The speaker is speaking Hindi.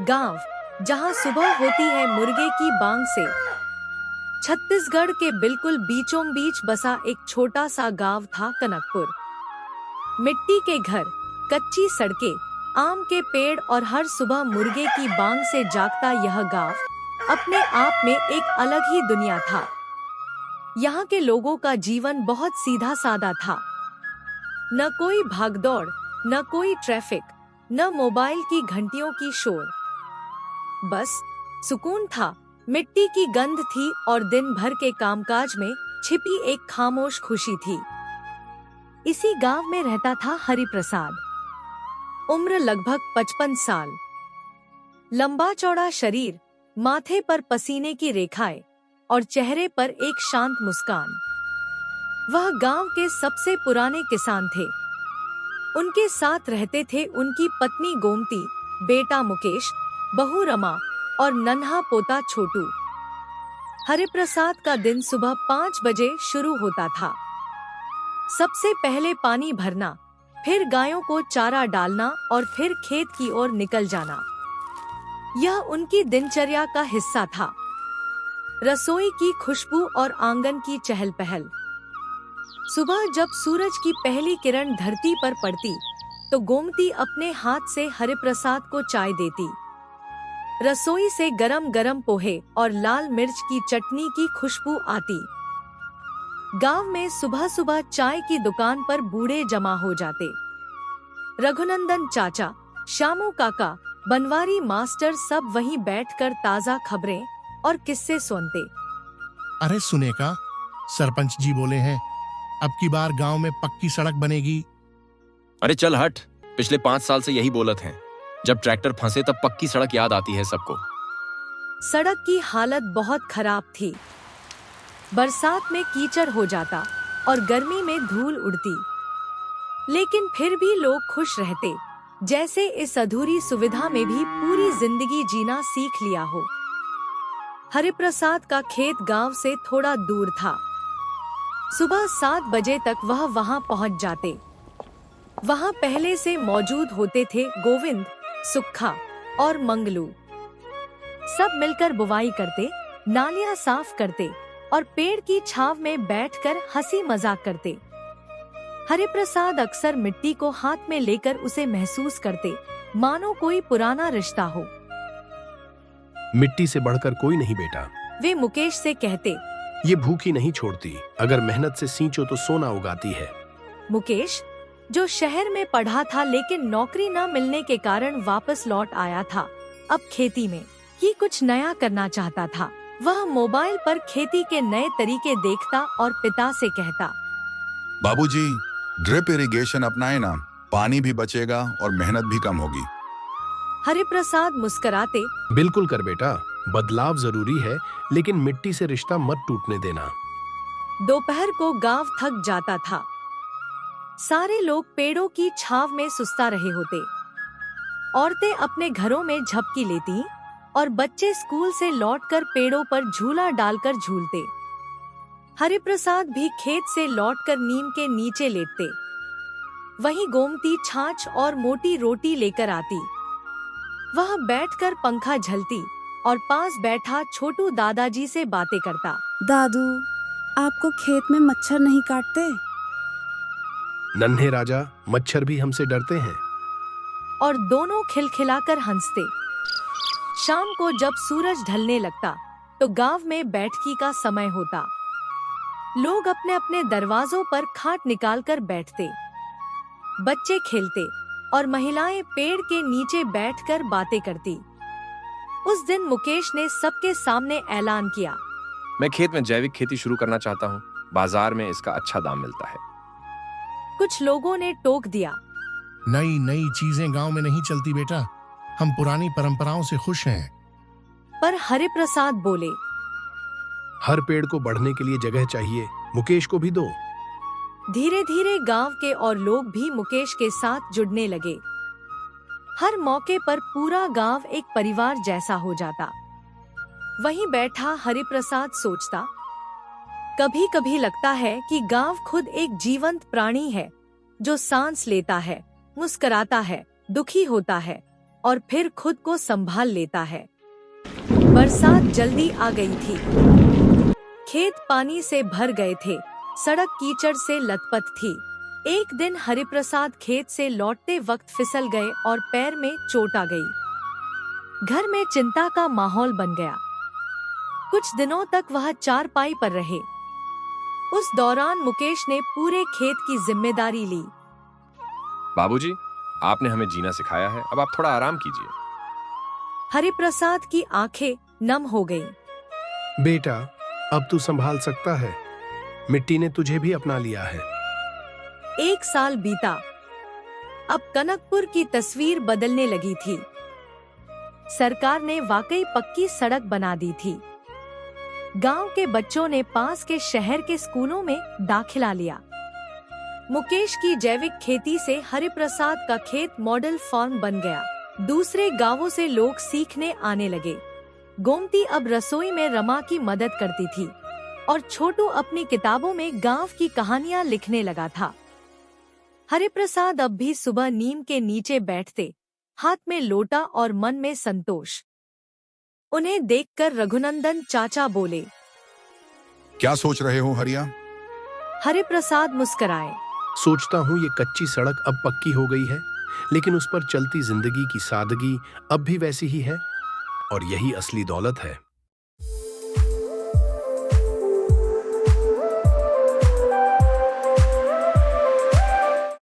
गांव जहां सुबह होती है मुर्गे की बांग से। छत्तीसगढ़ के बिल्कुल बीचों बीच बसा एक छोटा सा गांव था कनकपुर। मिट्टी के घर, कच्ची सड़कें, आम के पेड़ और हर सुबह मुर्गे की बांग से जागता यह गांव अपने आप में एक अलग ही दुनिया था। यहाँ के लोगों का जीवन बहुत सीधा सादा था। न कोई भागदौड़, न कोई ट्रैफिक, न मोबाइल की घंटियों की शोर। बस सुकून था, मिट्टी की गंध थी और दिन भर के कामकाज में छिपी एक खामोश खुशी थी। इसी गांव में रहता था हरिप्रसाद। उम्र लगभग 55 साल। लंबा चौड़ा शरीर, माथे पर पसीने की रेखाएं और चेहरे पर एक शांत मुस्कान। वह गांव के सबसे पुराने किसान थे। उनके साथ रहते थे उनकी पत्नी गोमती, बेटा मुकेश, बहू रमा और नन्हा पोता छोटू। हरिप्रसाद का दिन सुबह 5 बजे शुरू होता था। सबसे पहले पानी भरना, फिर गायों को चारा डालना और फिर खेत की ओर निकल जाना। यह उनकी दिनचर्या का हिस्सा था। रसोई की खुशबू और आंगन की चहल पहल। सुबह जब सूरज की पहली किरण धरती पर पड़ती, तो गोमती अपने हाथ से हरिप्रसाद को चाय देती। रसोई से गरम गरम पोहे और लाल मिर्च की चटनी की खुशबू आती। गांव में सुबह सुबह चाय की दुकान पर बूढ़े जमा हो जाते। रघुनंदन चाचा, श्यामू काका, बनवारी मास्टर सब वहीं बैठकर ताजा खबरें और किस्से सुनते। अरे सुने का, सरपंच जी बोले हैं अब की बार गांव में पक्की सड़क बनेगी। अरे चल हट, पिछले 5 साल से यही बोलत हैं। जब ट्रैक्टर फंसे तब पक्की सड़क याद आती है सबको। सड़क की हालत बहुत खराब थी। बरसात में कीचड़ हो जाता और गर्मी में धूल उड़ती। लेकिन फिर भी लोग खुश रहते, जैसे इस अधूरी सुविधा में भी पूरी जिंदगी जीना सीख लिया हो। हरिप्रसाद का खेत गांव से थोड़ा दूर था। सुबह 7 बजे तक वह वहां पहुंच जाते। वहां पहले से मौजूद होते थे गोविंद, सुक्खा और मंगलू। सब मिलकर बुवाई करते, नालियां साफ करते और पेड़ की छांव में बैठकर हंसी मजाक करते। हरिप्रसाद अक्सर मिट्टी को हाथ में लेकर उसे महसूस करते, मानो कोई पुराना रिश्ता हो। मिट्टी से बढ़कर कोई नहीं बेटा, वे मुकेश से कहते। ये भूखी नहीं छोड़ती, अगर मेहनत से सींचो तो सोना उगाती है। मुकेश, जो शहर में पढ़ा था लेकिन नौकरी न मिलने के कारण वापस लौट आया था, अब खेती में ही कुछ नया करना चाहता था। वह मोबाइल पर खेती के नए तरीके देखता और पिता से कहता, बाबूजी, ड्रिप इरिगेशन अपनाए ना, पानी भी बचेगा और मेहनत भी कम होगी। हरिप्रसाद मुस्कुराते, बिल्कुल कर बेटा, बदलाव जरूरी है, लेकिन मिट्टी से रिश्ता मत टूटने देना। दोपहर को गांव थक जाता था। सारे लोग पेड़ों की छांव में सुस्ता रहे होते। औरतें अपने घरों में झपकी लेती और बच्चे स्कूल से लौटकर पेड़ों पर झूला डालकर झूलते। हरिप्रसाद भी खेत से लौटकर नीम के नीचे लेटते। वहीं गोमती छाछ और मोटी रोटी लेकर आती। वह बैठकर पंखा झलती और पास बैठा छोटू दादाजी से बातें करता। दादू, आपको खेत में मच्छर नहीं काटते? नन्हे राजा, मच्छर भी हमसे डरते हैं। और दोनों खिलखिलाकर हंसते। शाम को जब सूरज ढलने लगता, तो गांव में बैठकी का समय होता। लोग अपने अपने दरवाजों पर खाट निकालकर बैठते। बच्चे खेलते और महिलाएं पेड़ के नीचे बैठकर बातें करती। उस दिन मुकेश ने सबके सामने ऐलान किया, मैं खेत में जैविक खेती शुरू करना चाहता हूँ। बाजार में इसका अच्छा दाम मिलता है। कुछ लोगों ने टोक दिया, नई नई चीजें गांव में नहीं चलती बेटा, हम पुरानी परंपराओं से खुश हैं। पर हरिप्रसाद बोले, हर पेड़ को बढ़ने के लिए जगह चाहिए, मुकेश को भी दो। धीरे धीरे गांव के और लोग भी मुकेश के साथ जुड़ने लगे। हर मौके पर पूरा गांव एक परिवार जैसा हो जाता। वहीं बैठा हरिप्रसाद सोचता, कभी कभी लगता है कि गांव खुद एक जीवंत प्राणी है, जो सांस लेता है, मुस्कुराता है, दुखी होता है और फिर खुद को संभाल लेता है। बरसात जल्दी आ गई थी। खेत पानी से भर गए थे, सड़क कीचड़ से लथपथ थी। एक दिन हरिप्रसाद खेत से लौटते वक्त फिसल गए और पैर में चोट आ गई। घर में चिंता का माहौल बन गया। कुछ दिनों तक वह चारपाई पर रहे। उस दौरान मुकेश ने पूरे खेत की जिम्मेदारी ली। बाबूजी, आपने हमें जीना सिखाया है, अब आप थोड़ा आराम कीजिए। हरिप्रसाद की आंखें नम हो गईं। बेटा, अब तू संभाल सकता है। मिट्टी ने तुझे भी अपना लिया है। 1 साल बीता। अब कनकपुर की तस्वीर बदलने लगी थी। सरकार ने वाकई पक्की सड़क बना दी थी। गांव के बच्चों ने पास के शहर के स्कूलों में दाखिला लिया। मुकेश की जैविक खेती से हरिप्रसाद का खेत मॉडल फार्म बन गया। दूसरे गांवों से लोग सीखने आने लगे। गोमती अब रसोई में रमा की मदद करती थी और छोटू अपनी किताबों में गांव की कहानियां लिखने लगा था। हरिप्रसाद अब भी सुबह नीम के नीचे बैठते, हाथ में लोटा और मन में संतोष। उन्हें देखकर रघुनंदन चाचा बोले, क्या सोच रहे हो हरिया? हरिप्रसाद मुस्कुराए। सोचता हूँ ये कच्ची सड़क अब पक्की हो गई है, लेकिन उस पर चलती जिंदगी की सादगी अब भी वैसी ही है, और यही असली दौलत है।